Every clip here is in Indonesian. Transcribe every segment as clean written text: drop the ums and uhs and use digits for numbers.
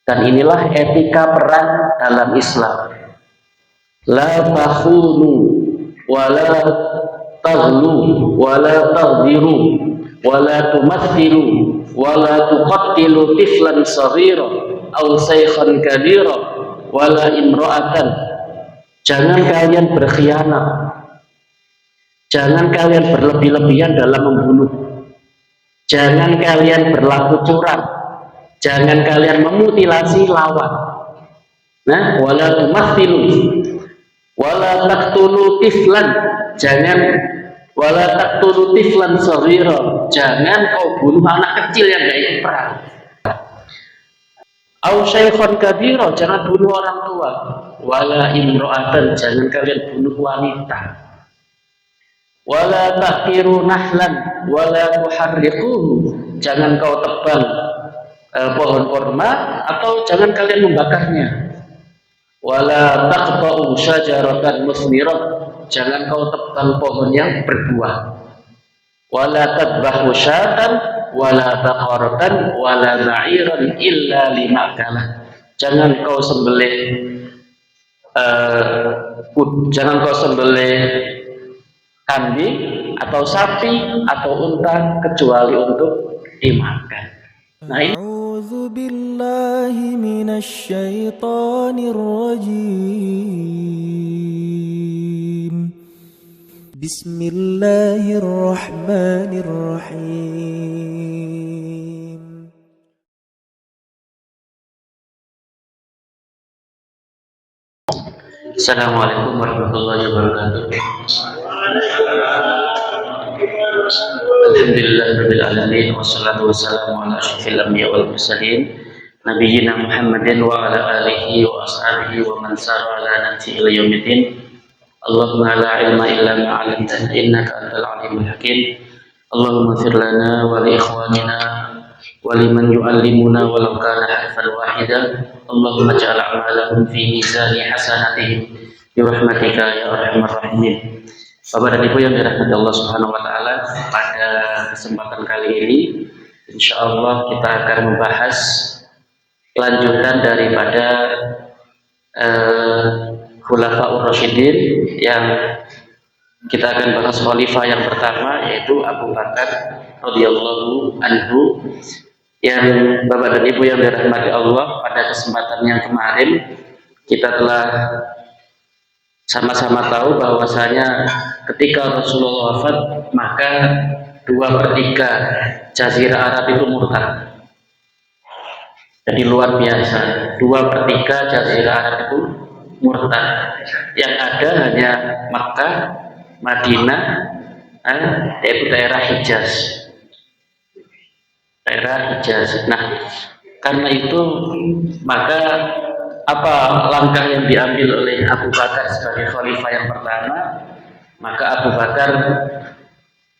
Dan inilah etika perang dalam Islam. La takhunu wa la taghlu wa la taghdiru wa la tumathilu wa la tuqattilu tiflan saghira aw shaykhan kabira wa la imra'atan. Jangan kalian berkhianat. Jangan kalian berlebih-lebihan dalam membunuh. Jangan kalian berlaku curang. Jangan kalian memutilasi lawan. Nah, wala tumathilu wala taqtulu tiflan. Jangan wala taqtulu tiflan saghira. Jangan kau bunuh anak kecil yang enggak ikut perang. Au syaikhan kabira, jangan bunuh orang tua. Wala imra'atan, jangan kalian bunuh wanita. Wala taqiru nahlan wala tuharriquhu, jangan kau tebang pohon kurma atau jangan kalian membakarnya. Wala taqta'u syajaratan musmirah, jangan kau tebang pohon yang berbuah. Wala tadbahu syatan wala baqaratan wala ba'iran illa limakalah, jangan kau sembelih jangan kau sembelih kambing atau sapi atau unta kecuali untuk dimakan. Nah, ini A'udzu billahi minasy syaithanir rajim. Bismillahirrahmanirrahim. Assalamualaikum warahmatullahi wabarakatuh. Alhamdulillahirabbil alamin wassalatu wassalamu ala asyrofil anbiya'i wal mursalin nabiyyina Muhammadin wa ala alihi wa ashabihi wa man sara ala nahjihi ila yaumiddin. Allahumma la ilma illa ma 'allamtana innaka antal alimul hakim. Allahumma ighfir lana wa li ikhwanina wa liman yu'allimuna walau kana harfan wahida. Allahumma ij'al a'malahum fi mizani hasanatihim bi rahmatika ya arhamar rahimin. Bapak dan Ibu yang dirahmati Allah Subhanahu wa taala, pada kesempatan kali ini insyaallah kita akan membahas lanjutan daripada Khulafaur Rasyidin, yang kita akan bahas khalifah yang pertama yaitu Abu Bakar radhiyallahu anhu. Yang Bapak dan Ibu yang dirahmati Allah, pada kesempatan yang kemarin kita telah sama-sama tahu bahwasanya ketika Rasulullah wafat maka 2/3 Jazirah Arab itu murtad. Jadi luar biasa, 2/3 Jazirah Arab itu murtad. Yang ada hanya Makkah, Madinah, yaitu daerah Hijaz. Nah, karena itu maka apa langkah yang diambil oleh Abu Bakar sebagai khalifah yang pertama? Maka Abu Bakar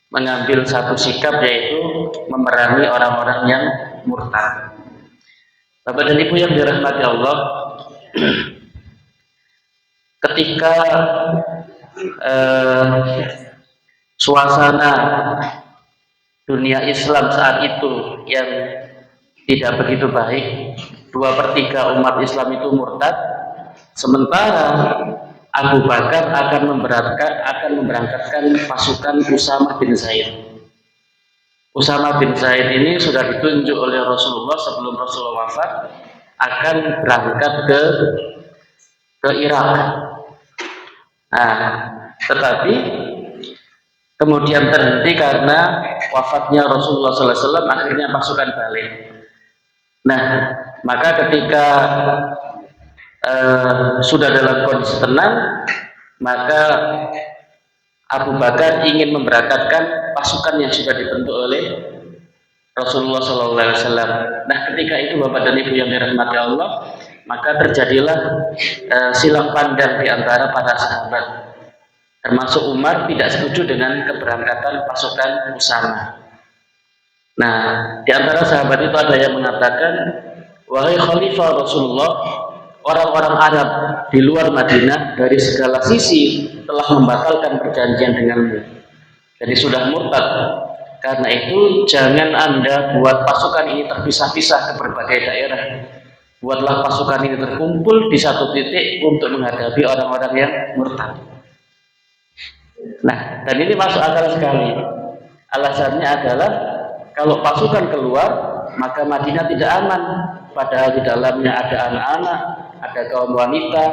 mengambil satu sikap, yaitu memerangi orang-orang yang murtad. Bapak dan Ibu yang dirahmati Allah, ketika suasana dunia Islam saat itu yang tidak begitu baik, 2/3 umat Islam itu murtad, sementara Abu Bakar akan memberangkatkan pasukan Usamah bin Zaid. Usamah bin Zaid ini sudah ditunjuk oleh Rasulullah sebelum Rasulullah wafat akan berangkat ke Irak. Nah, tetapi kemudian terhenti karena wafatnya Rasulullah SAW, akhirnya pasukan balik. Nah, maka ketika sudah dalam kondisi tenang, maka Abu Bakar ingin memberangkatkan pasukan yang sudah dibentuk oleh Rasulullah SAW. Nah, ketika itu Bapak dan Ibu yang dirahmati Allah, maka terjadilah silang pandang di antara para sahabat. Termasuk Umar tidak setuju dengan keberangkatan pasukan Usamah. Nah, di antara sahabat itu ada yang mengatakan, wahai Khalifah Rasulullah, orang-orang Arab di luar Madinah dari segala sisi telah membatalkan perjanjian denganmu. Jadi sudah murtad. Karena itu jangan Anda buat pasukan ini terpisah-pisah ke berbagai daerah. Buatlah pasukan ini terkumpul di satu titik untuk menghadapi orang-orang yang murtad. Nah, dan ini masuk akal sekali. Alasannya adalah kalau pasukan keluar, maka Madinah tidak aman. Padahal di dalamnya ada anak-anak, ada kaum wanita.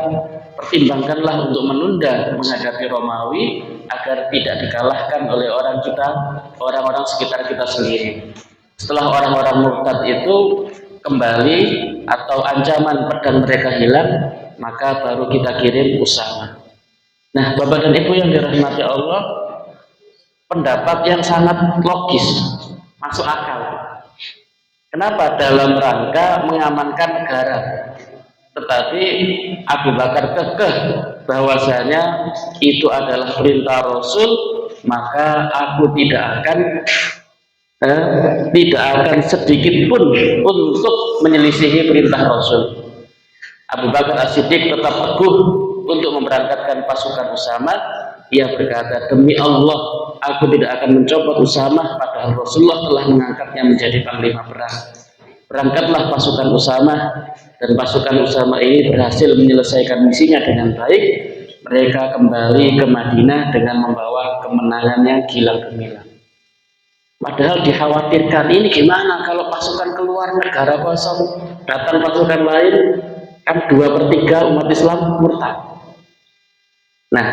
Pertimbangkanlah untuk menunda menghadapi Romawi agar tidak dikalahkan oleh orang-orang sekitar kita sendiri. Setelah orang-orang murtad itu kembali atau ancaman pedang mereka hilang, maka baru kita kirim Usama. Nah, Bapak dan Ibu yang dirahmati Allah, pendapat yang sangat logis, masuk akal. Kenapa? Dalam rangka mengamankan negara. Tetapi Abu Bakar kekeh bahwasanya itu adalah perintah Rasul, maka aku tidak akan sedikit pun untuk menyelisihi perintah Rasul. Abu Bakar As-Siddiq tetap teguh untuk memberangkatkan pasukan Usama. Ia berkata, demi Allah, aku tidak akan mencopot Usama, padahal Rasulullah telah mengangkatnya menjadi panglima perang. Berangkatlah pasukan Usama, dan pasukan Usama ini berhasil menyelesaikan misinya dengan baik. Mereka kembali ke Madinah dengan membawa kemenangannya gilang-gemilang. Padahal dikhawatirkan, ini gimana kalau pasukan keluar, negara kosong, datang pasukan lain, kan 2/3 umat Islam murtad. Nah,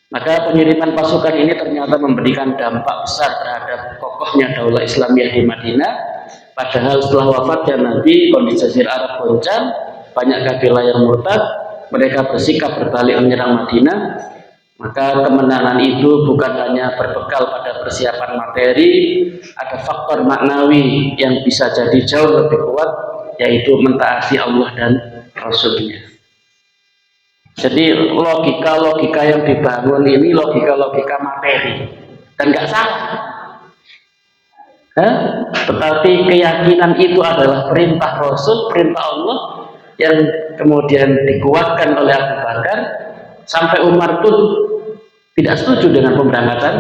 maka pengiriman pasukan ini ternyata memberikan dampak besar terhadap kokohnya daulah Islamiyah di Madinah. Padahal setelah wafatnya Nabi, kondisi Jazirah Arab goncang, banyak kabilah yang murtad, mereka bersikap berbalik menyerang Madinah. Maka kemenangan itu bukan hanya berbekal pada persiapan materi, ada faktor maknawi yang bisa jadi jauh lebih kuat, yaitu mentaati Allah dan Rasulnya. Jadi logika-logika yang dibangun ini logika-logika materi, dan nggak salah. Tetapi keyakinan itu adalah perintah Rasul, perintah Allah yang kemudian dikuatkan oleh Abu Bakar, sampai Umar pun tidak setuju dengan pemberangkatan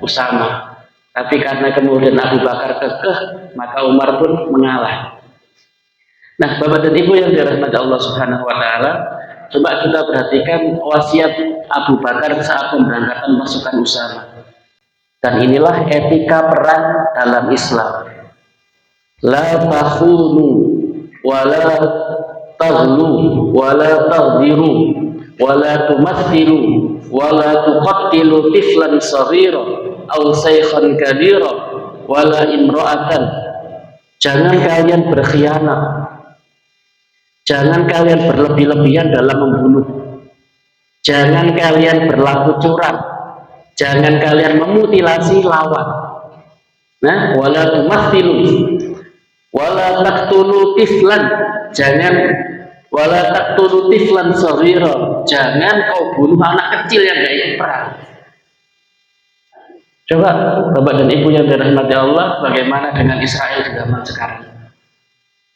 Usama. Tapi karena kemudian Abu Bakar kekeh, maka Umar pun mengalah. Nah, Bapak dan Ibu yang dirahmati Allah Subhanahu wa taala, coba kita perhatikan wasiat Abu Bakar saat pemberangkatan pasukan Usama. Dan inilah etika perang dalam Islam. La takhunu wa la taghlu wa la taghdiru wa la tumathilu wa la tuqattilu tiflan saghira aw shaykhan kabira wa la imra'atan. Jangan kalian berkhianat. Jangan kalian berlebih-lebihan dalam membunuh. Jangan kalian berlaku curang. Jangan kalian memutilasi lawan. Nah, wala tumathilu wala taqtulu tiflan. Jangan wala taqtulu tiflan saghira. Jangan kau bunuh anak kecil yang gak ikut perang. Coba Bapak dan Ibu yang dirahmati Allah, bagaimana dengan Israel di zaman sekarang?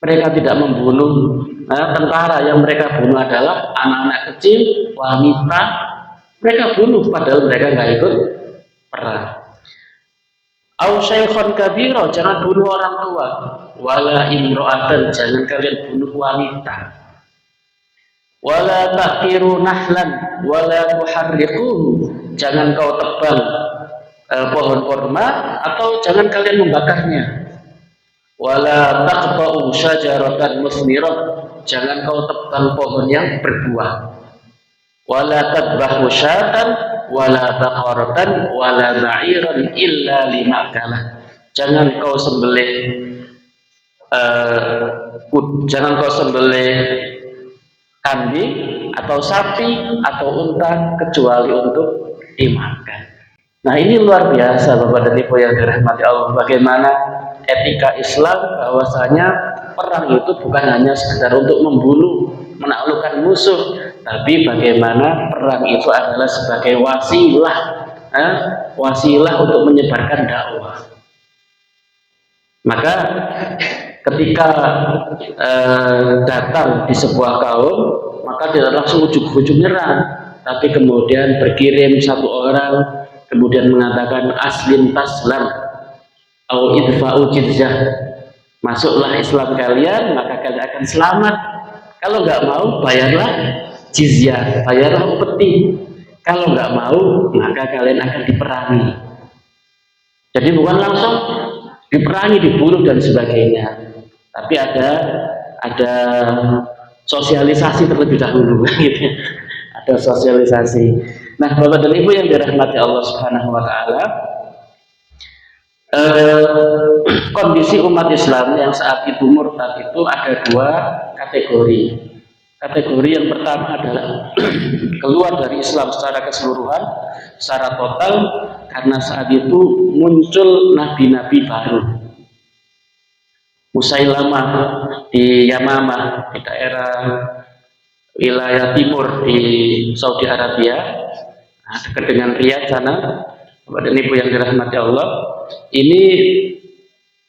Mereka tidak membunuh tentara, yang mereka bunuh adalah anak-anak kecil, wanita. Mereka bunuh padahal mereka nggak ikut perang. Au syaikhon kabiro, jangan bunuh orang tua. Wala imro'atan, jangan kalian bunuh wanita. Wala taqiru nahlan, wala tuharriquhu, jangan kau tebang pohon kurma atau jangan kalian membakarnya. Wala taqta'u syajaratan musmirah, jangan kau tebang pohon yang berbuah. Wala tadbahu syatan wala baqaratan wala ba'iran illa limakalah, jangan kau sembelih kambing atau sapi atau unta kecuali untuk dimakan. Nah, ini luar biasa Bapak dan Ibu yang dirahmati Allah, bagaimana etika Islam bahwasanya perang itu bukan hanya sekedar untuk membunuh, menaklukkan musuh, tapi bagaimana perang itu adalah sebagai wasilah untuk menyebarkan dakwah. Maka ketika datang di sebuah kaum, maka tidak langsung ujug-ujug nyerang, tapi kemudian berkirim satu orang, kemudian mengatakan aslim taslam au idfa'u jizyah, Masuklah Islam kalian, maka kalian akan selamat. Kalau nggak mau, bayarlah jizyah, bayarlah upeti. Kalau nggak mau, maka kalian akan diperangi. Jadi bukan langsung diperangi, dibunuh dan sebagainya, tapi ada sosialisasi terlebih dahulu, gitu. Ada sosialisasi. Nah, Bapak dan Ibu yang dirahmati Allah Subhanahu Wa Taala, kondisi umat Islam yang saat itu murtad itu ada dua kategori. Kategori yang pertama adalah keluar dari Islam secara keseluruhan, secara total, karena saat itu muncul nabi-nabi baru. Musailamah di Yamamah, di daerah wilayah timur di Saudi Arabia, dekat dengan Riyadh sana. Bapak dan Ibu yang dirahmati Allah, ini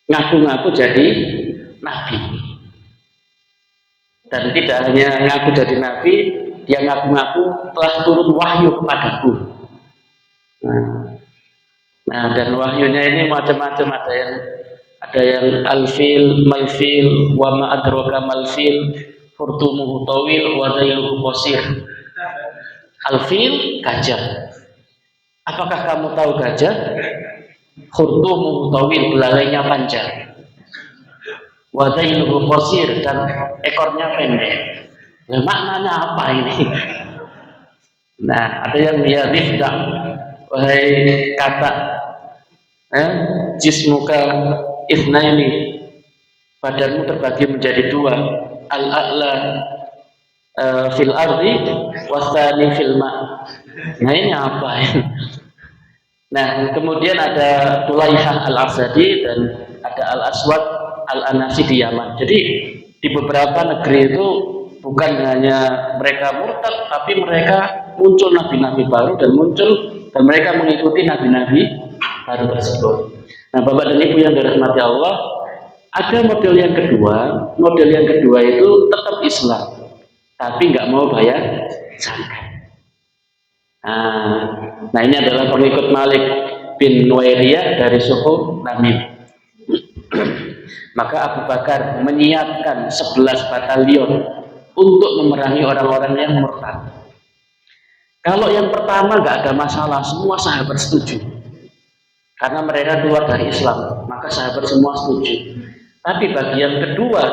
ngaku-ngaku jadi nabi. Dan tidak hanya ngaku jadi nabi, dia ngaku-ngaku telah turun wahyu kepadaku. Nah, dan wahyunya ini macam-macam, ada yang alfil, malfil, wa ma adraka malfil, furtumuhu tawil, wa dhailuhu qasir. Alfil, gajah. Apakah kamu tahu gajah? Khurtumuhu tawil, belalainya panjang. Wa dhailuhu qasir, dan ekornya pendek. Nah, maknanya apa ini? Nah, ada yang dia rifda, wahai kata, jismuka ithnaini, badanmu terbagi menjadi dua, al-a'la fil ardi wasani fil ma. Nah, ini apa ini? Nah, kemudian ada Tulaihah al-Asadi dan ada al-Aswad al-Anasi di Yaman. Jadi di beberapa negeri itu bukan hanya mereka murtad, tapi mereka muncul nabi-nabi baru dan mereka mengikuti nabi-nabi baru tersebut. Nah, Bapak dan Ibu yang dirahmati Allah, ada model yang kedua. Model yang kedua itu tetap Islam, tapi nggak mau bayar zakat. Nah, ini adalah pengikut Malik bin Nuwairiyah dari suku Namib. Maka Abu Bakar menyiapkan 11 batalion untuk memerangi orang-orang yang murtad. Kalau yang pertama nggak ada masalah, semua sahabat setuju, karena mereka keluar dari Islam, maka sahabat semua setuju. Tapi bagi yang kedua,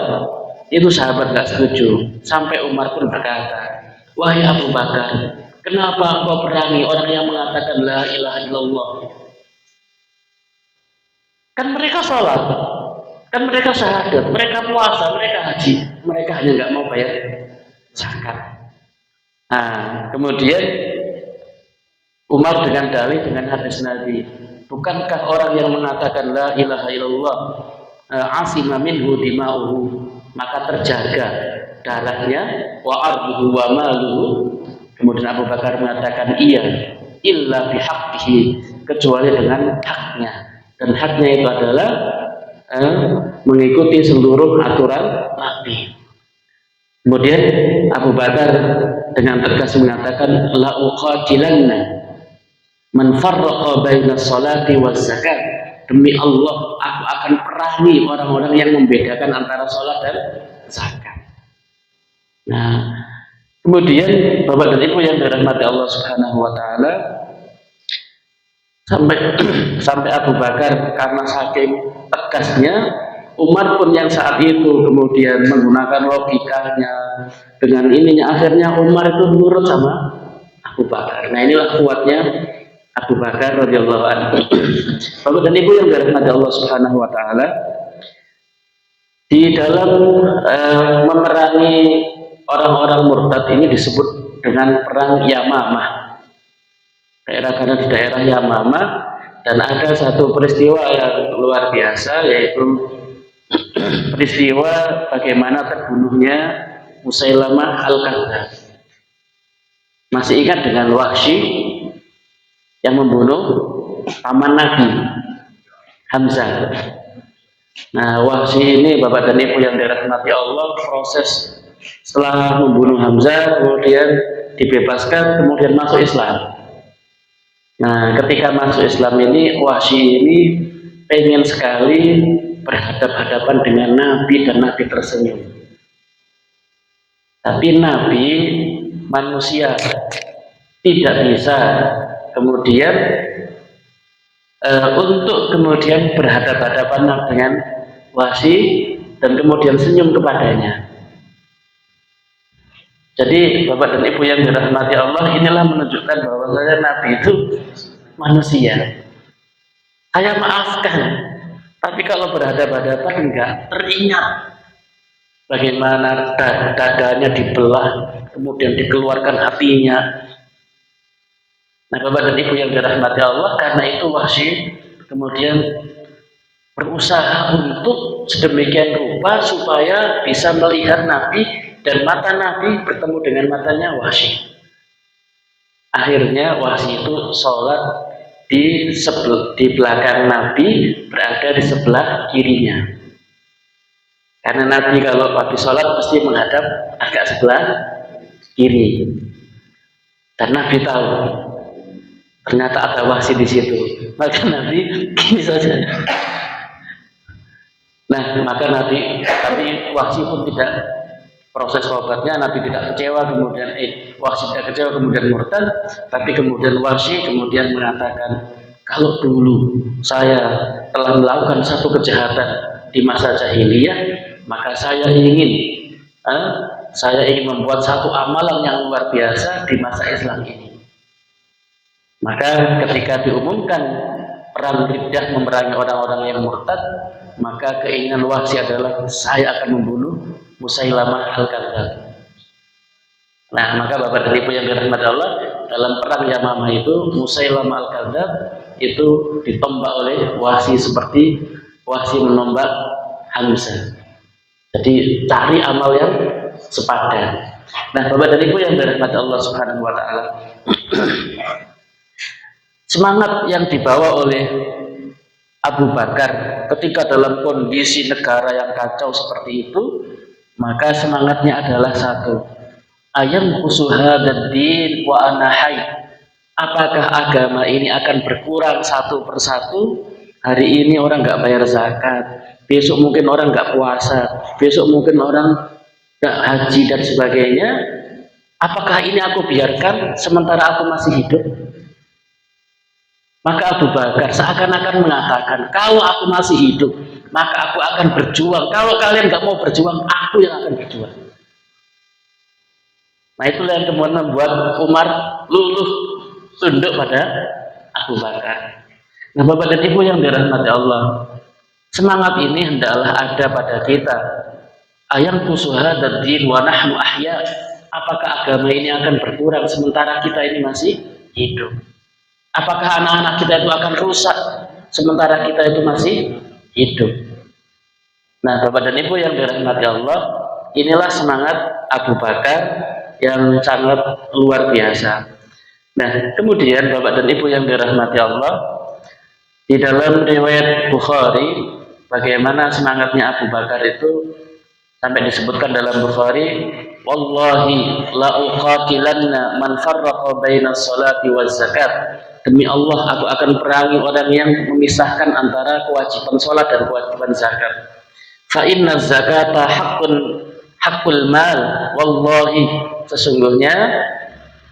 itu sahabat nggak setuju. Sampai Umar pun berkata, wahai Abu Bakar, kenapa engkau perangi orang yang mengatakan la ilaha illallah? Kan mereka sholat, kan mereka syahadat, mereka puasa, mereka haji, mereka hanya nggak mau bayar zakat. Nah, kemudian Umar dengan dalih, dengan hadis Nabi, bukankah orang yang mengatakan la ilaha illallah asima minhu dima'uhu, maka terjaga darahnya, wa arduhu wa maluhu. Kemudian Abu Bakar mengatakan iya, illa bihaqqihi, kecuali dengan haknya, dan haknya itu adalah mengikuti seluruh aturan Nabi. Kemudian Abu Bakar dengan tegas mengatakan, la uqatilanna man farraqa baina sholati waz zakat. Demi Allah, aku akan perangi orang-orang yang membedakan antara sholat dan zakat. Nah, kemudian Bapak dan Ibu yang dirahmati Allah Subhanahu wa taala, sampai Abu Bakar karena saking tegasnya, Umar pun yang saat itu kemudian menggunakan logikanya dengan ininya, akhirnya Umar itu nurut sama Abu Bakar. Nah, inilah kuatnya Abu Bakar radhiyallahu anhu. Bapak dan Ibu yang dirahmati Allah Subhanahu wa taala, di dalam memerangi orang-orang murtad ini disebut dengan perang Yamamah. Karena di daerah Yamamah, dan ada satu peristiwa yang luar biasa, yaitu peristiwa bagaimana terbunuhnya Musailamah al-Kadzdzab. Masih ingat dengan Wahsy yang membunuh paman Nabi, Hamzah. Nah, Wahsy ini Bapak dan Ibu yang dirahmati Allah, proses setelah membunuh Hamzah kemudian dibebaskan, kemudian masuk Islam. Nah, ketika masuk Islam ini, Wahsy ini pengen sekali berhadap-hadapan dengan Nabi dan Nabi tersenyum. Tapi Nabi manusia tidak bisa kemudian untuk kemudian berhadap-hadapan dengan Wahsy dan kemudian senyum kepadanya. Jadi Bapak dan Ibu yang dirahmati Allah, inilah menunjukkan bahwa Nabi itu manusia. Saya maafkan, tapi kalau berhadap-hadapan enggak teringat bagaimana dadanya dibelah, kemudian dikeluarkan hatinya. Nah, Bapak dan Ibu yang dirahmati Allah, karena itu Wahsy kemudian berusaha untuk sedemikian rupa supaya bisa melihat Nabi dan mata Nabi bertemu dengan matanya Wahsy. Akhirnya Wahsy itu sholat di belakang Nabi, berada di sebelah kirinya. Karena Nabi kalau habis sholat pasti menghadap agak sebelah kiri. Dan Nabi tahu ternyata ada Wahsy di situ. Maka Nabi gini saja. Nah, maka Nabi, tapi Wahsy pun tidak, proses obatnya Nabi tidak kecewa, kemudian Wahsy tidak kecewa kemudian murtad, tapi kemudian Wahsy kemudian mengatakan, kalau dulu saya telah melakukan satu kejahatan di masa jahiliyah, maka saya ingin membuat satu amalan yang luar biasa di masa Islam ini. Maka ketika diumumkan perang Riddah memerangi orang-orang yang murtad, maka keinginan Wahsy adalah saya akan membunuh Musailamah Al-Kadzdzab. Nah, maka Bapak dan Ibu yang dirahmati Allah, dalam perang Yamamah itu Musailamah Al-Kadzdzab itu ditombak oleh Wahsy seperti Wahsy menombak Hamzah. Jadi cari amal yang sepadan. Nah, Bapak dan Ibu yang dirahmati Allah Subhanahu wa taala, semangat yang dibawa oleh Abu Bakar ketika dalam kondisi negara yang kacau seperti itu, maka semangatnya adalah satu, ayam kusuha dan din wa anahai. Apakah agama ini akan berkurang satu persatu? Hari ini orang nggak bayar zakat, besok mungkin orang nggak puasa, besok mungkin orang nggak haji dan sebagainya. Apakah ini aku biarkan sementara aku masih hidup? Maka Abu Bakar seakan-akan mengatakan, kalau aku masih hidup, maka aku akan berjuang. Kalau kalian nggak mau berjuang, aku yang akan berjuang. Nah, itulah yang kemudian membuat Umar luluh tunduk pada Abu Bakar. Nah, Bapak dan Ibu yang dirahmati Allah, semangat ini hendaklah ada pada kita. Ayam kusuha dan din wa nahnu ahya. Apakah agama ini akan berkurang sementara kita ini masih hidup? Apakah anak-anak kita itu akan rusak sementara kita itu masih hidup? Nah, Bapak dan Ibu yang dirahmati Allah, inilah semangat Abu Bakar yang sangat luar biasa. Nah, kemudian Bapak dan Ibu yang dirahmati Allah, di dalam riwayat Bukhari, bagaimana semangatnya Abu Bakar itu sampai disebutkan dalam Bukhari, wallahi la uqatilanna man farraqa baina sholati waz zakat. Demi Allah, aku akan perangi orang yang memisahkan antara kewajiban sholat dan kewajiban zakat. Fa inna zakata haqqul mal. Wallahi, sesungguhnya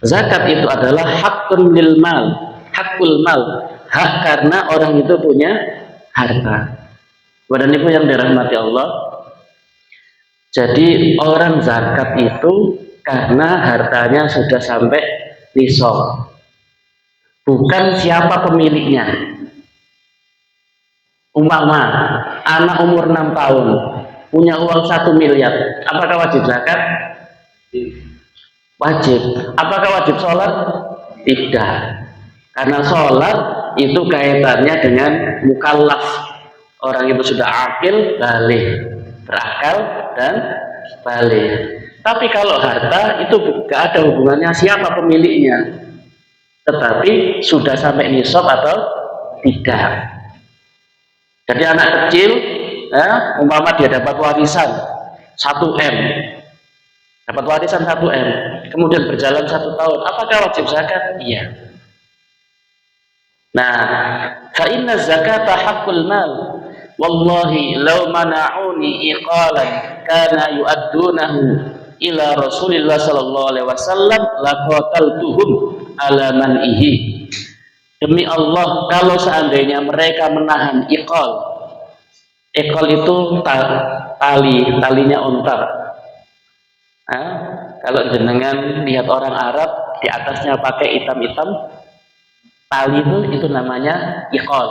zakat itu adalah haqqun lil mal, haqqul mal, hak karena orang itu punya harta. Badan Ibu yang dirahmati Allah, jadi orang zakat itu karena hartanya sudah sampai nisab, bukan siapa pemiliknya. Umpama anak umur 6 tahun punya uang 1 miliar, apakah wajib zakat? Wajib. Apakah wajib sholat? Tidak. Karena sholat itu kaitannya dengan mukallaf. Orang itu sudah akil, baligh, berakal dan baligh. Tapi kalau harta itu tidak ada hubungannya siapa pemiliknya, tetapi sudah sampai nisab atau tidak. Jadi anak kecil, umpama dia dapat warisan 1M, dapat warisan 1M, kemudian berjalan 1 tahun, apakah wajib zakat? Iya. Nah, fa inna zakata haqqul mal. wallahi law mana'uni iqalan kana yu'addunahu ila Rasulillah sallallahu alaihi wasallam laqataltuhum ala man'ihi. Demi Allah, kalau seandainya mereka menahan iqal itu talinya unta. Nah, kalau jenengan lihat orang Arab di atasnya pakai hitam-hitam, tali itu namanya iqal.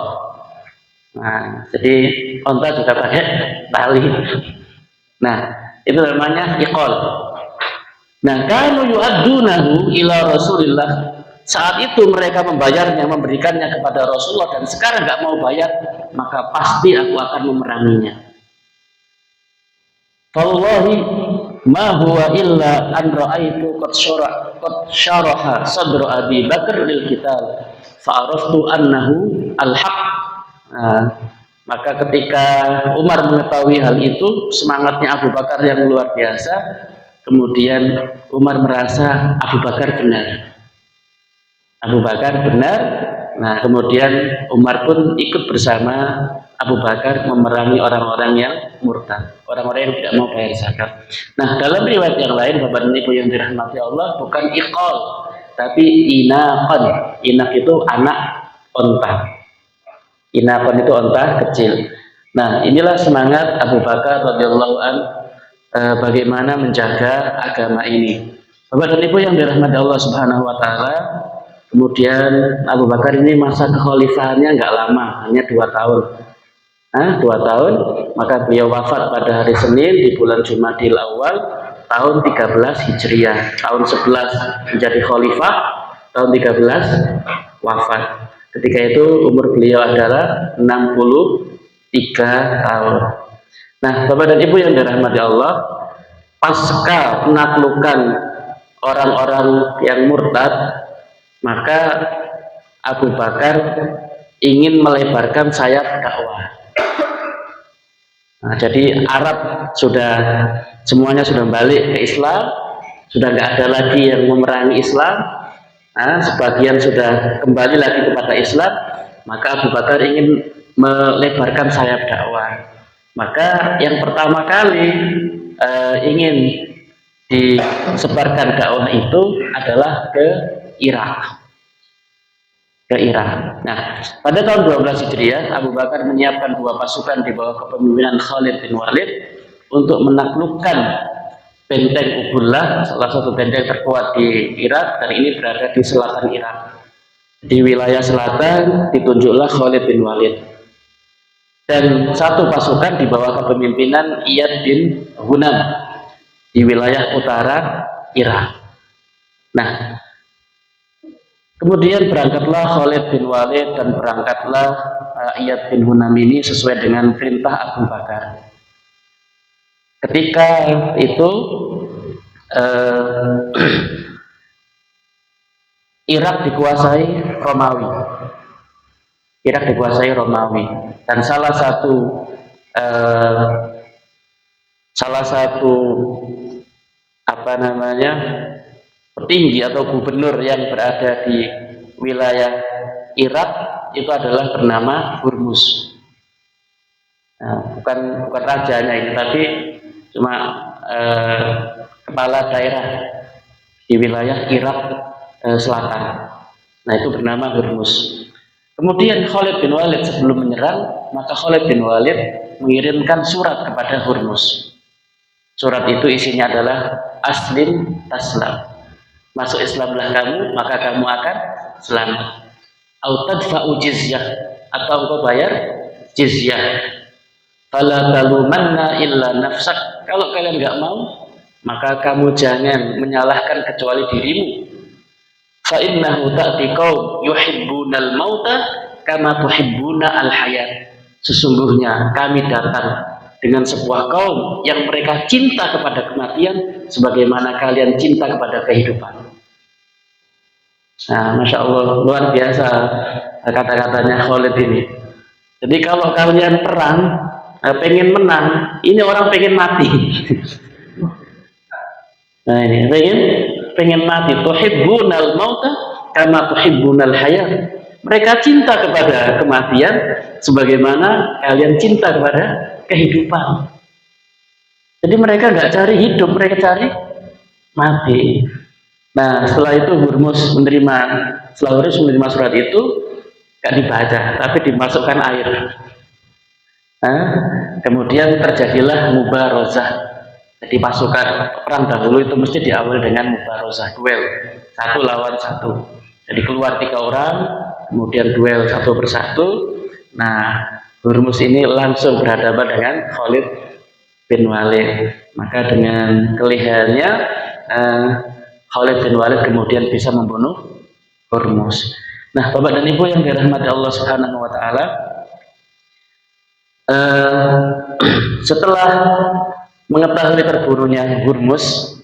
Nah, jadi unta juga pakai tali. Nah, itu namanya iqal. Nah, kanu yu'addunahu ila Rasulillah. Saat itu mereka membayarnya, memberikannya kepada Rasulullah, dan sekarang nggak mau bayar, maka pasti aku akan memeranginya. Wallahi ma huwa illa an ra'aitu qad syaraha sadru Abi Bakar lil qital fa araftu annahu al-haq. Maka ketika Umar mengetahui hal itu, semangatnya Abu Bakar yang luar biasa. Kemudian Umar merasa Abu Bakar benar. Nah, kemudian Umar pun ikut bersama Abu Bakar memerangi orang-orang yang murtad, orang-orang yang tidak mau bayar zakat. Nah, dalam riwayat yang lain, Bapak dan Ibu yang dirahmati Allah, bukan iqal, tapi inaqan. Inak itu anak onta. Inaqan itu onta kecil. Nah, inilah semangat Abu Bakar radhiyallahu an bagaimana menjaga agama ini. Bapak dan Ibu yang dirahmati Allah Subhanahu wa taala, kemudian Abu Bakar ini masa kekhalifahannya nggak lama, hanya 2 tahun. 2 tahun, maka beliau wafat pada hari Senin di bulan Jumadil Awal tahun 13 Hijriah. Tahun 11 menjadi khalifah, tahun 13 wafat. Ketika itu umur beliau adalah 63 tahun. Nah, Bapak dan Ibu yang dirahmati Allah, pasca penaklukan orang-orang yang murtad, maka Abu Bakar ingin melebarkan sayap dakwah. Nah, jadi Arab semuanya sudah balik ke Islam, sudah nggak ada lagi yang memerangi Islam. Nah, sebagian sudah kembali lagi kepada Islam, maka Abu Bakar ingin melebarkan sayap dakwah. Maka yang pertama kali ingin disebarkan dakwah itu adalah ke Irak. Nah, pada tahun 12 Hijriah, Abu Bakar menyiapkan 2 pasukan di bawah kepemimpinan Khalid bin Walid untuk menaklukkan benteng Ubullah, salah satu benteng terkuat di Irak, dan ini berada di selatan Irak. Di wilayah selatan ditunjuklah Khalid bin Walid. Dan 1 pasukan di bawah kepemimpinan Iyad bin Hunam di wilayah utara Irak. Nah, kemudian berangkatlah Khalid bin Walid dan berangkatlah Iyad bin Hunam ini sesuai dengan perintah Abu Bakar. Ketika itu Irak dikuasai Romawi. Dan salah satu petinggi atau gubernur yang berada di wilayah Irak itu adalah bernama Hurmuz. Nah, bukan rajanya ini, tapi cuma kepala daerah di wilayah Irak selatan. Nah, itu bernama Hurmuz. Kemudian Khalid bin Walid sebelum menyerang, maka Khalid bin Walid mengirimkan surat kepada Hurmuz. Surat itu isinya adalah aslim taslam. Masuk Islamlah kamu, maka kamu akan selamat. Au tadfa'u jizyah, atau engkau bayar jizyah. Fala talumanna illa nafsak. Kalau kalian nggak mau, maka kamu jangan menyalahkan kecuali dirimu. Fa innahu ta'ti qaum yuhibbunal mauta kama tuhibbuna al hayat. Sesungguhnya kami datang dengan sebuah kaum yang mereka cinta kepada kematian sebagaimana kalian cinta kepada kehidupan. Nah, Masya Allah, luar biasa kata-katanya Khalid ini. Jadi kalau kalian perang, pengen menang, ini orang pengen mati. Nah, ini pengen mati. Tuhibbunal mauta kama tuhibbunal hayat. Mereka cinta kepada kematian sebagaimana kalian cinta kepada kehidupan. Jadi mereka nggak cari hidup, mereka cari mati. Nah, setelah itu Hurmuz menerima surat itu, nggak dibaca, tapi dimasukkan air. Nah, kemudian terjadilah mubarozah. Jadi pasukan perang dahulu itu mesti diawali dengan mubarozah, duel satu lawan satu. Jadi keluar 3 orang, kemudian duel satu persatu. Nah, Hurmuz ini langsung berhadapan dengan Khalid bin Walid. Maka dengan kelihayannya Khalid bin Walid kemudian bisa membunuh Hurmuz. Nah, Bapak dan Ibu yang dirahmati Allah Subhanahu wa taala, setelah mengetahui terbunuhnya Hurmuz,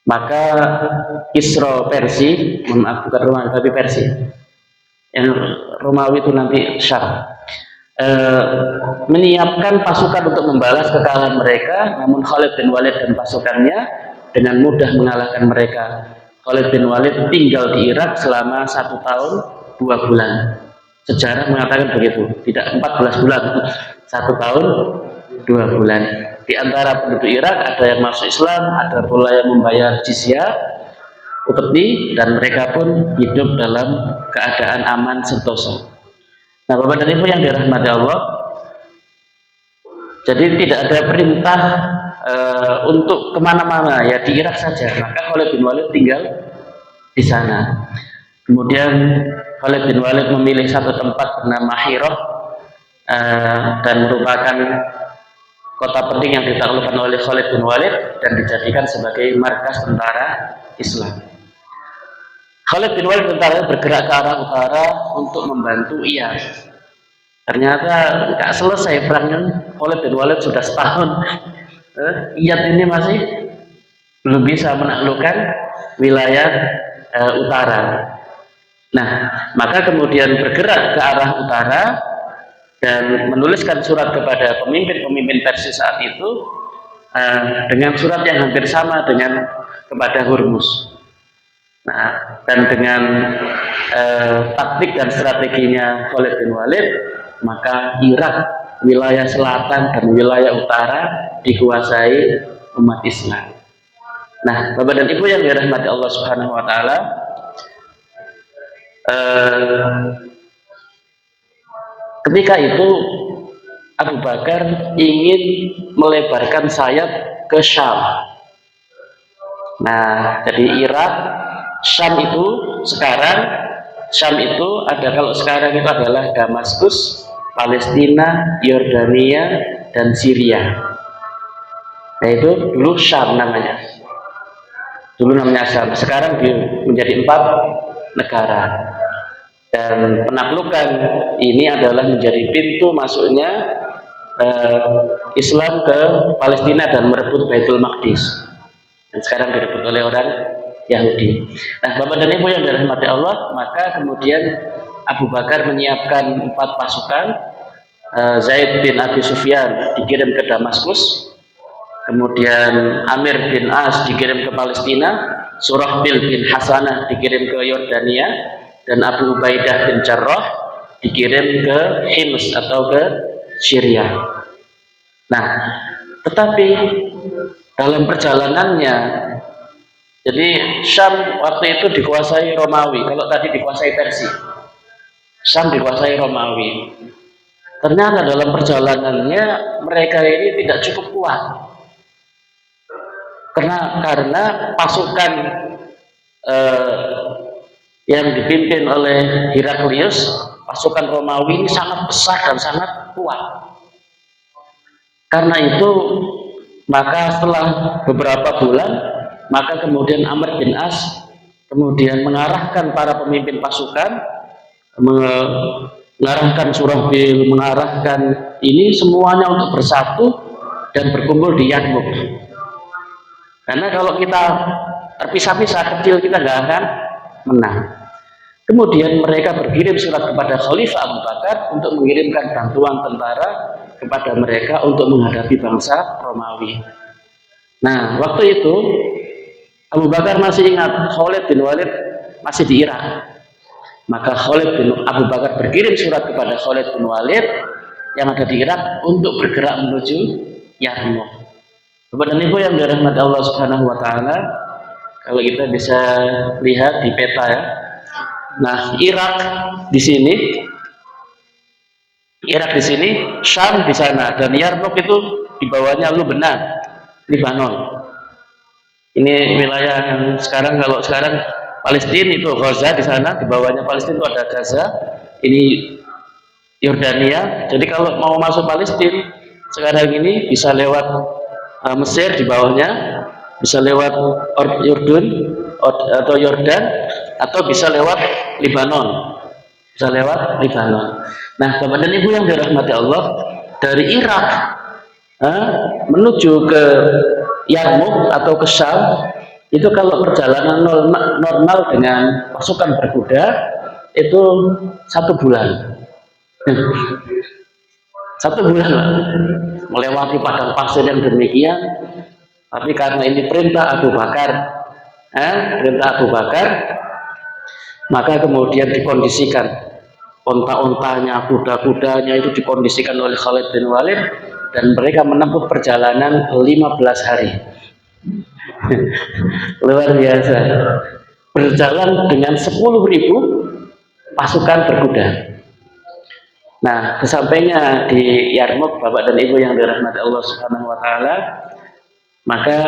maka Kisra Persia, bukan Romawi tapi Persia, yang Romawi itu nanti Syam, menyiapkan pasukan untuk membalas kekalahan mereka. Namun Khalid bin Walid dan pasukannya dengan mudah mengalahkan mereka. Khalid bin Walid tinggal di Irak selama 1 tahun 2 bulan. Sejarah mengatakan begitu, tidak 14 bulan, 1 tahun 2 bulan. Di antara penduduk Irak ada yang masuk Islam, ada pula yang membayar jizyah, upeti, dan mereka pun hidup dalam keadaan aman sentosa. Nah, Bapak dan Ibu yang dirahmati Allah, jadi tidak ada perintah untuk kemana-mana, ya di Irak saja. Maka Khalid bin Walid tinggal di sana. Kemudian Khalid bin Walid memilih satu tempat bernama Hirah, dan merupakan kota penting yang ditaklukkan oleh Khalid bin Walid dan dijadikan sebagai markas tentara Islam. Khalid bin Walid tentara bergerak ke arah utara untuk membantu Iyad. Ternyata nggak selesai perangnya, Khalid bin Walid sudah setahun. Iyad ini masih belum bisa menaklukkan wilayah utara. Nah, maka kemudian bergerak ke arah utara dan menuliskan surat kepada pemimpin-pemimpin Persia saat itu, dengan surat yang hampir sama dengan kepada Hurmuz. Nah, dan dengan taktik dan strateginya Khalid bin Walid, maka Irak, wilayah selatan dan wilayah utara dikuasai umat Islam. Nah, Bapak dan Ibu yang dirahmati Allah Subhanahu wa taala, ketika itu Abu Bakar ingin melebarkan sayap ke Syam. Nah, jadi Irak, Syam itu sekarang, Syam itu ada, kalau sekarang itu adalah Damaskus, Palestina, Yordania, dan Syria. Nah, itu dulu Syam namanya. Dulu namanya Syam, sekarang menjadi 4 negara. Dan penaklukan ini adalah menjadi pintu masuknya Islam ke Palestina dan merebut Baitul Maqdis. Dan sekarang direbut oleh orang Yahudi. Nah, Bapak dan Ibu yang dirahmati Allah, maka kemudian Abu Bakar menyiapkan 4 pasukan. Zaid bin Abi Sufyan dikirim ke Damaskus, kemudian Amir bin As dikirim ke Palestina, Surahbil bin Hasanah dikirim ke Yordania, dan Abu Ubaidah bin Jarrah dikirim ke Hims atau ke Syria. Nah, tetapi dalam perjalanannya, jadi Syam waktu itu dikuasai Romawi, kalau tadi dikuasai Persia, Syam dikuasai Romawi. Ternyata dalam perjalanannya mereka ini tidak cukup kuat, karena pasukan yang dipimpin oleh Heraklius, pasukan Romawi ini sangat besar dan sangat kuat. Karena itu, maka setelah beberapa bulan, maka kemudian Amr bin As kemudian mengarahkan para pemimpin pasukan, mengarahkan Surahbil, mengarahkan ini semuanya untuk bersatu dan berkumpul di Yarmouk. Karena kalau kita terpisah-pisah kecil, kita nggak akan menang. Kemudian mereka berkirim surat kepada Khalifah Abu Bakar untuk mengirimkan bantuan tentara kepada mereka untuk menghadapi bangsa Romawi. Nah, waktu itu Abu Bakar masih ingat Khalid bin Walid masih di Irak. Maka Abu Bakar berkirim surat kepada Khalid bin Walid yang ada di Irak untuk bergerak menuju Yarmouk. Bapak dan Ibu yang dirahmati Allah Subhanahu wa taala, kalau kita bisa lihat di peta ya. Nah, Irak di sini, Syam di sana, dan Yarmouk itu di bawahnya Lubnan, Lebanon. Ini wilayah yang kalau sekarang Palestina itu Gaza di sana, di bawahnya Palestina itu ada Gaza. Ini Yordania. Jadi kalau mau masuk Palestina sekarang ini bisa lewat Mesir di bawahnya, bisa lewat Yordan atau bisa lewat Lebanon. Nah, Bapak dan Ibu yang dirahmati Allah, dari Irak menuju ke Yarmouk atau ke Syam itu kalau perjalanan normal dengan pasukan berkuda itu 1 bulan. 1 bulan melewati padang pasir yang demikian. Tapi karena ini perintah Abu Bakar, maka kemudian dikondisikan onta-ontanya, kuda-kudanya itu dikondisikan oleh Khalid bin Walid, dan mereka menempuh perjalanan 15 hari. Luar biasa, berjalan dengan 10.000 pasukan berkuda. Nah, kesampainya di Yarmouk, Bapak dan Ibu yang dirahmati Allah Subhanahu wa taala, maka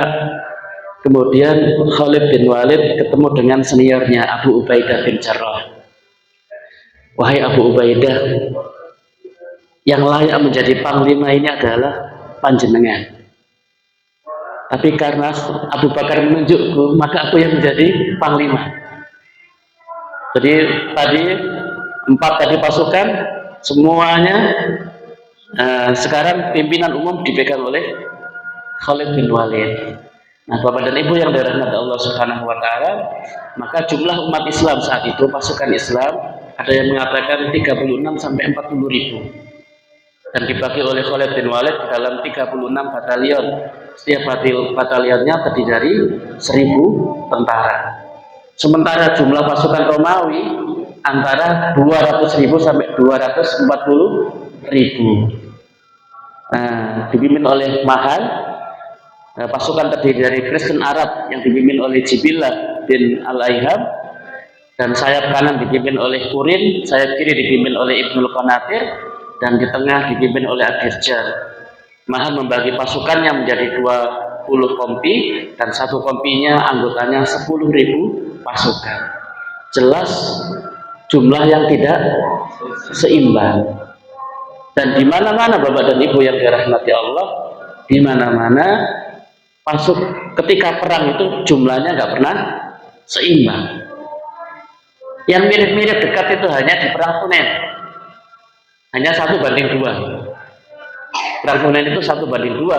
kemudian Khalid bin Walid ketemu dengan seniornya Abu Ubaidah bin Jarrah. Wahai Abu Ubaidah, yang layak menjadi panglima ini adalah panjenengan. Tapi karena Abu Bakar menunjukku, maka aku yang menjadi panglima. Jadi tadi 4 pasukan semuanya sekarang pimpinan umum dipegang oleh Khalid bin Walid. Nah, Bapak dan Ibu yang dirahmati Allah Subhanahu wa taala, maka jumlah umat Islam saat itu, pasukan Islam, ada yang mengatakan 36 sampai 40 ribu. Dan dibagi oleh Khalid bin Walid dalam 36 batalion. Setiap batalionnya terdiri dari 1.000 tentara. Sementara jumlah pasukan Romawi antara 200.000 sampai 240.000. Nah, dipimpin oleh Mahan. Pasukan terdiri dari Kristen Arab yang dipimpin oleh Jibillah bin Al-Aiham, dan sayap kanan dipimpin oleh Kurin, sayap kiri dipimpin oleh Ibnul Qanatir, dan di tengah dipimpin oleh Adirjar. Mahan membagi pasukannya menjadi 20 kompi, dan 1 kompinya anggotanya 10.000 pasukan. Jelas jumlah yang tidak seimbang. Dan di mana-mana Bapak dan Ibu yang dirahmati Allah, di mana-mana ketika perang itu jumlahnya nggak pernah seimbang. Yang mirip-mirip dekat itu hanya di perang Hunain, hanya 1:2. Perang Hunain itu 1:2,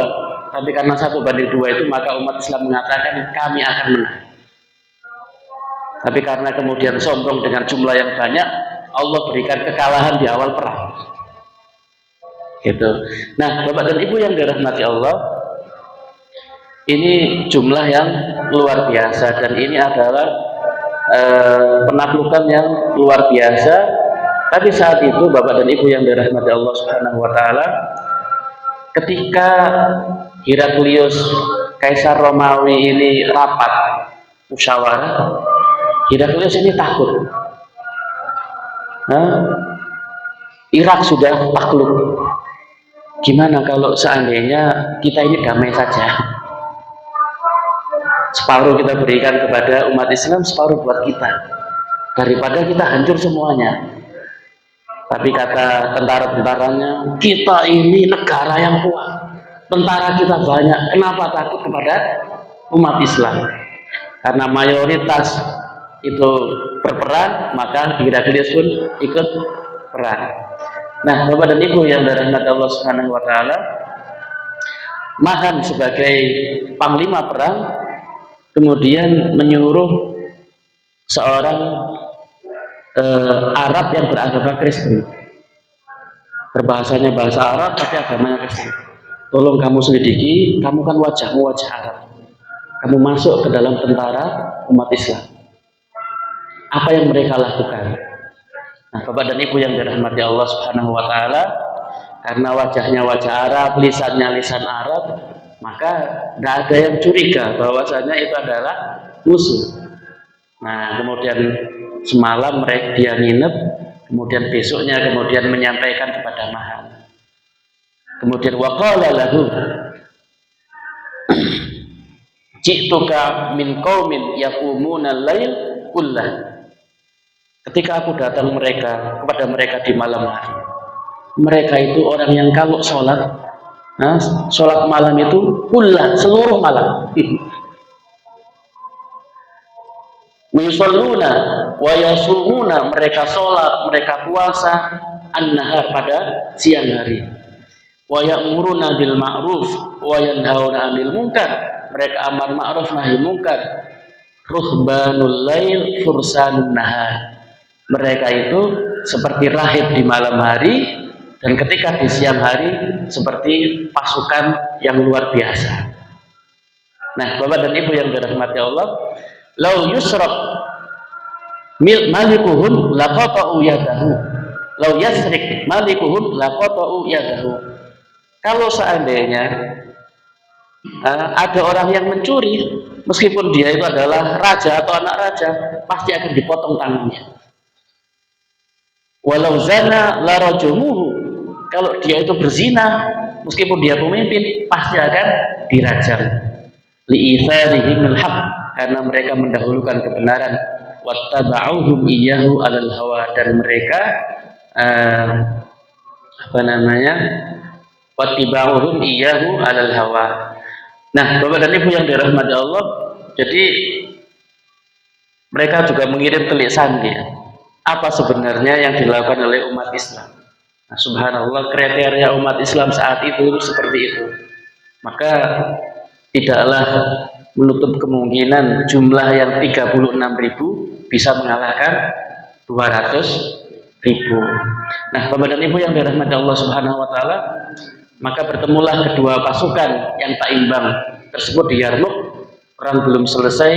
tapi karena 1:2 itu maka umat Islam mengatakan kami akan menang. Tapi karena kemudian sombong dengan jumlah yang banyak, Allah berikan kekalahan di awal perang. Gitu. Nah, Bapak dan Ibu yang dirahmati Allah, ini jumlah yang luar biasa, dan ini adalah penaklukan yang luar biasa. Tapi saat itu Bapak dan Ibu yang dirahmati Allah Subhanahu wa taala, ketika Heraklius Kaisar Romawi ini rapat musyawarah, Heraklius ini takut. Irak sudah takluk. Gimana kalau seandainya kita ini damai saja? Separuh kita berikan kepada umat Islam, separuh buat kita, daripada kita hancur semuanya. Tapi kata tentara-tentaranya, kita ini negara yang kuat, tentara kita banyak, kenapa takut kepada umat Islam? Karena mayoritas itu berperang, maka Heraklius pun ikut perang. Nah, Bapak dan Ibu yang dirahmati Allah Subhanahu wa taala, Mahan sebagai panglima perang kemudian menyuruh seorang Arab yang beragama Kristen, berbahasanya bahasa Arab tapi agamanya Kristen. Tolong kamu selidiki, kamu kan wajahmu wajah Arab, kamu masuk ke dalam tentara umat Islam. Apa yang mereka lakukan? Nah, Bapak dan Ibu yang dirahmati Allah Subhanahu wa taala, karena wajahnya wajah Arab, lisannya lisan Arab, maka tidak ada yang curiga bahwasanya itu adalah musuh. Nah, kemudian semalam mereka dia nginep, kemudian besoknya kemudian menyampaikan kepada Mahal. Kemudian waqala lahu ji'tuka min qaumin yaqumuna al-lail kullah. Ketika aku datang kepada mereka di malam hari, mereka itu orang yang kalau sholat, sholat malam itu kullah, seluruh malam. Yusalluna wa yasumuna, mereka sholat, mereka puasa an-nahar pada siang hari. Wa ya'muruna bil ma'ruf wa yanhauna 'anil munkar, mereka amar ma'ruf nahi munkar. Ruhbanul lail fursanun nahar, mereka itu seperti rahib di malam hari, dan ketika di siang hari seperti pasukan yang luar biasa. Nah, Bapak dan Ibu yang dirahmati Allah, lau yusraq malikuhum laqata'u yadahu, lau yasrik malikuhum laqata'u yadahu. Kalau seandainya ada orang yang mencuri, meskipun dia itu adalah raja atau anak raja, pasti akan dipotong tangannya. Walau zana la rajumuhu, kalau dia itu berzina, meskipun dia pemimpin, pasti akan dirajam. Li'itharihim al-haq, karena mereka mendahulukan kebenaran. Wattaba'uhum iyyahu 'alal hawa, dan mereka wattiba'uhum iyyahu 'alal hawa. Nah, Bapak dan Ibu yang dirahmati Allah, jadi mereka juga mengirim telik sandi. Apa sebenarnya yang dilakukan oleh umat Islam? Nah, subhanallah, kriteria umat Islam saat itu seperti itu. Maka tidaklah menutup kemungkinan jumlah yang 36.000 bisa mengalahkan 200.000. Nah, Bapak dan Ibu yang dirahmati Allah Subhanahu wa taala, maka bertemulah kedua pasukan yang tak imbang tersebut di Yarmuk. Perang belum selesai,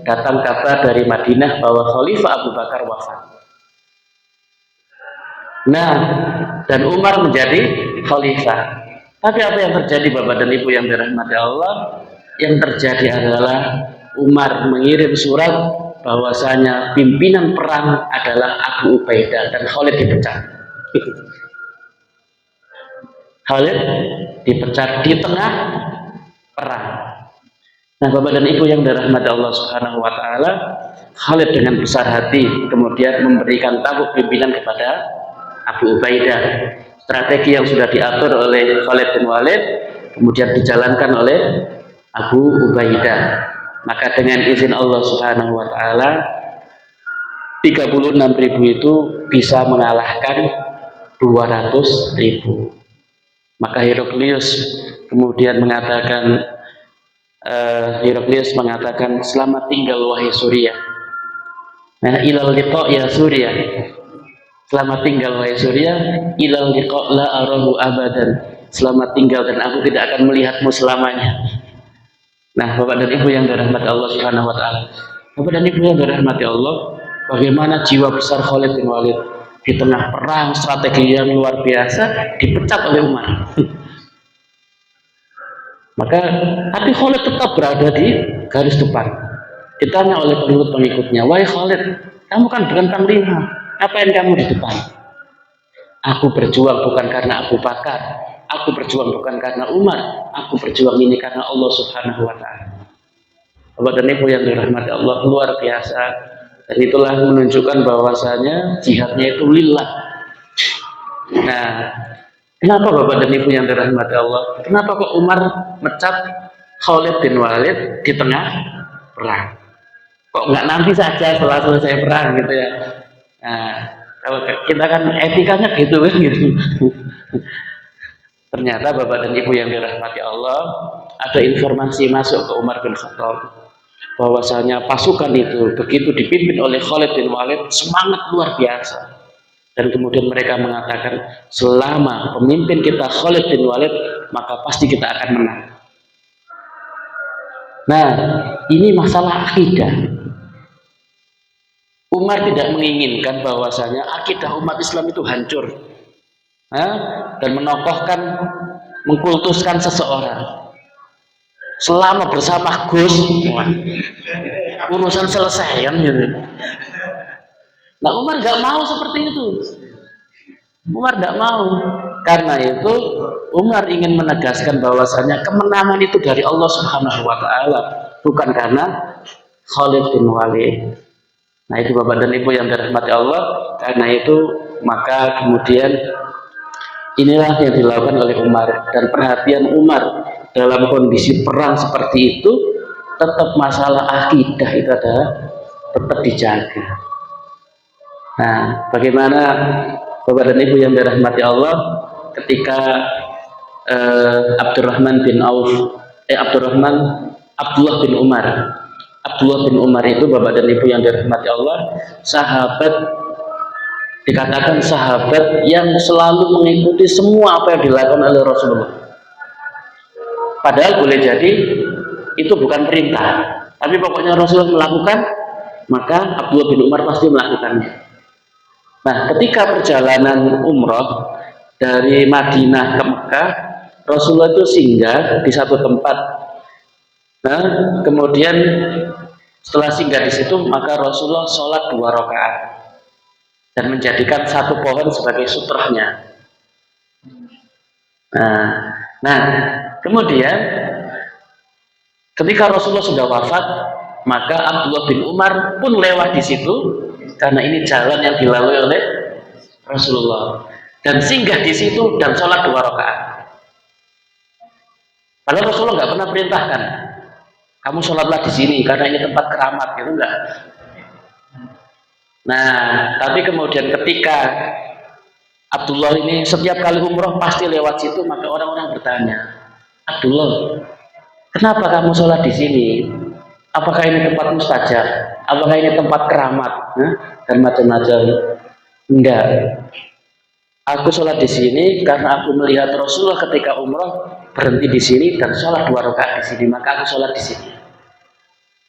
datang kabar dari Madinah bahwa Khalifah Abu Bakar wafat. Nah, dan Umar menjadi khalifah. Tapi apa yang terjadi, Bapak dan Ibu yang dirahmati Allah? Yang terjadi adalah Umar mengirim surat bahwasanya pimpinan perang adalah Abu Ubaidah, dan Khalid dipecat. Khalid dipecat di tengah perang. Nah, Bapak dan Ibu yang dirahmati Allah Subhanahu wa taala, Khalid dengan besar hati kemudian memberikan tampuk pimpinan kepada Abu Ubaidah. Strategi yang sudah diatur oleh Khalid bin Walid kemudian dijalankan oleh Abu Ubaidah. Maka dengan izin Allah Subhanahu wa taala, 36.000 itu bisa mengalahkan 200.000. Maka Heraklius kemudian mengatakan, selamat tinggal wahai Suriah. Nah, ilal liqa ya Suriah. Selamat tinggal wahai Suriah, ilal liqa la arahu abadan. Selamat tinggal dan aku tidak akan melihatmu selamanya. Nah, Bapak dan Ibu yang dirahmati Allah Subhanahu wa taala. Bapak dan Ibu yang dirahmati Allah, bagaimana jiwa besar Khalid bin Walid di tengah perang strategi yang luar biasa dipecat oleh Umar. Maka tapi Khalid tetap berada di garis depan. Ditanya oleh pengikut-pengikutnya, "Wahai Khalid, kamu kan bukan panglima, ngapain kamu di depan?" "Aku berjuang bukan karena Abu Bakar, aku berjuang bukan karena Umar, aku berjuang ini karena Allah Subhanahu wa taala." Bapak dan Ibu yang dirahmati Allah, luar biasa. Dan itulah menunjukkan bahwasanya jihadnya itu lillah. Nah, kenapa Bapak dan Ibu yang dirahmati Allah? Kenapa kok Umar mecat Khalid bin Walid di tengah perang? Kok nggak nanti saja setelah selesai perang gitu ya? Nah, kalau kita kan etikanya gitu kan gitu. Ternyata Bapak dan Ibu yang dirahmati Allah, ada informasi masuk ke Umar bin Khattab bahwasanya pasukan itu begitu dipimpin oleh Khalid bin Walid semangat luar biasa. Dan kemudian mereka mengatakan, selama pemimpin kita Khalid bin Walid, maka pasti kita akan menang. Nah, ini masalah akidah. Umar tidak menginginkan bahwasanya akidah umat Islam itu hancur, dan menokohkan, mengkultuskan seseorang. Selama bersama Gus, urusan selesai kan gitu. Nah, Umar nggak mau seperti itu. Umar tidak mau. Karena itu Umar ingin menegaskan bahwasanya kemenangan itu dari Allah Subhanahu wa taala, bukan karena Khalid bin Walid. Nah, itu Bapak dan Ibu yang dirahmati Allah. Karena itu maka kemudian inilah yang dilakukan oleh Umar, dan perhatian Umar dalam kondisi perang seperti itu tetap masalah akidah itu adalah tetap dijaga. Nah, bagaimana Bapak dan Ibu yang dirahmati Allah ketika Abdullah bin Umar itu, Bapak dan Ibu yang dirahmati Allah, sahabat, dikatakan sahabat yang selalu mengikuti semua apa yang dilakukan oleh Rasulullah. Padahal boleh jadi itu bukan perintah, tapi pokoknya Rasulullah melakukan, maka Abdullah bin Umar pasti melakukannya. Nah, ketika perjalanan umroh dari Madinah ke Mekah, Rasulullah itu singgah di satu tempat. Nah, kemudian setelah singgah di situ, maka Rasulullah sholat 2 rakaat dan menjadikan satu pohon sebagai sutrahnya. Nah, kemudian ketika Rasulullah sudah wafat, maka Abdullah bin Umar pun lewat di situ, karena ini jalan yang dilalui oleh Rasulullah, dan singgah di situ dan sholat 2 rakaat. Padahal Rasulullah nggak pernah perintahkan, kamu sholatlah di sini karena ini tempat keramat, gitu enggak. Nah, tapi kemudian ketika Abdullah ini setiap kali umroh pasti lewat situ, maka orang-orang bertanya, Abdullah, kenapa kamu sholat di sini? Apakah ini tempat mustajab? Apakah ini tempat keramat? Dan macam-macam. Enggak. Aku sholat di sini karena aku melihat Rasulullah ketika umroh berhenti di sini dan sholat 2 rakaat di sini, maka aku sholat di sini.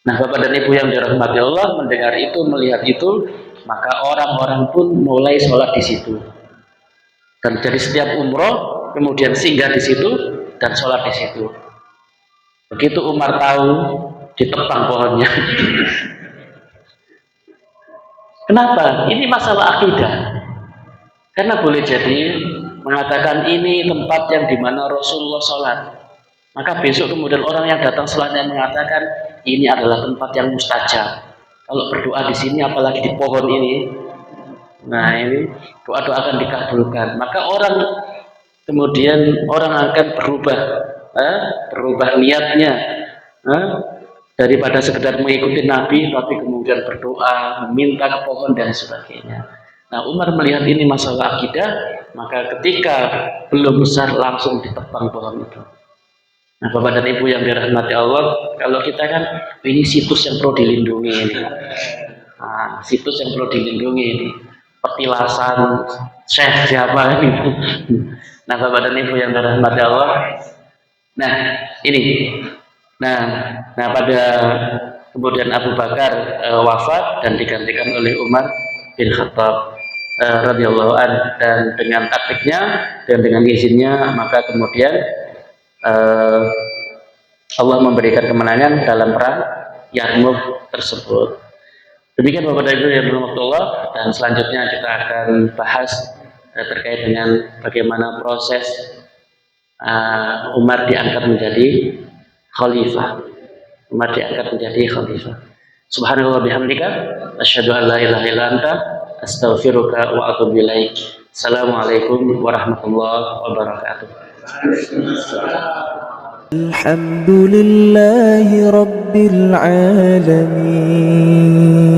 Nah, Bapak dan Ibu yang dirahmati Allah, mendengar itu, melihat itu, maka orang-orang pun mulai sholat di situ. Dan dari setiap umroh kemudian singgah di situ dan sholat di situ. Begitu Umar tahu, ditebang pohonnya. Kenapa? Ini masalah akidah. Karena boleh jadi mengatakan ini tempat yang dimana Rasulullah sholat, maka besok kemudian orang yang datang setelahnya mengatakan ini adalah tempat yang mustajab. Kalau berdoa di sini, apalagi di pohon ini, nah ini doa-doa akan dikabulkan. Maka orang akan berubah niatnya, daripada sekedar mengikuti Nabi, tapi kemudian berdoa, meminta ke pohon dan sebagainya. Nah, Umar melihat ini masalah akidah, maka ketika belum besar langsung ditebang pohon itu. Nah, Bapak dan Ibu yang dirahmati Allah, kalau kita kan ini situs yang perlu dilindungi ini. Nah, situs yang perlu dilindungi ini. Petilasan Syekh siapa ini. Nah, Bapak dan Ibu yang dirahmati Allah. Nah, ini. Nah, pada kemudian Abu Bakar wafat dan digantikan oleh Umar bin Khattab radhiyallahu an, dan dengan taktiknya dan dengan izinnya, maka kemudian Allah memberikan kemenangan dalam perang Yarmuk tersebut. Demikian Bapak dan Ibu yang dirahmati Allah, dan selanjutnya kita akan bahas terkait dengan bagaimana proses Umar diangkat menjadi khalifah. Subhanallah bihamdika asyhadu an la ilaha illa anta astaghfiruka wa atubu ilaik. Assalamualaikum warahmatullahi wabarakatuh. Alhamdulillahi rabbil alamin.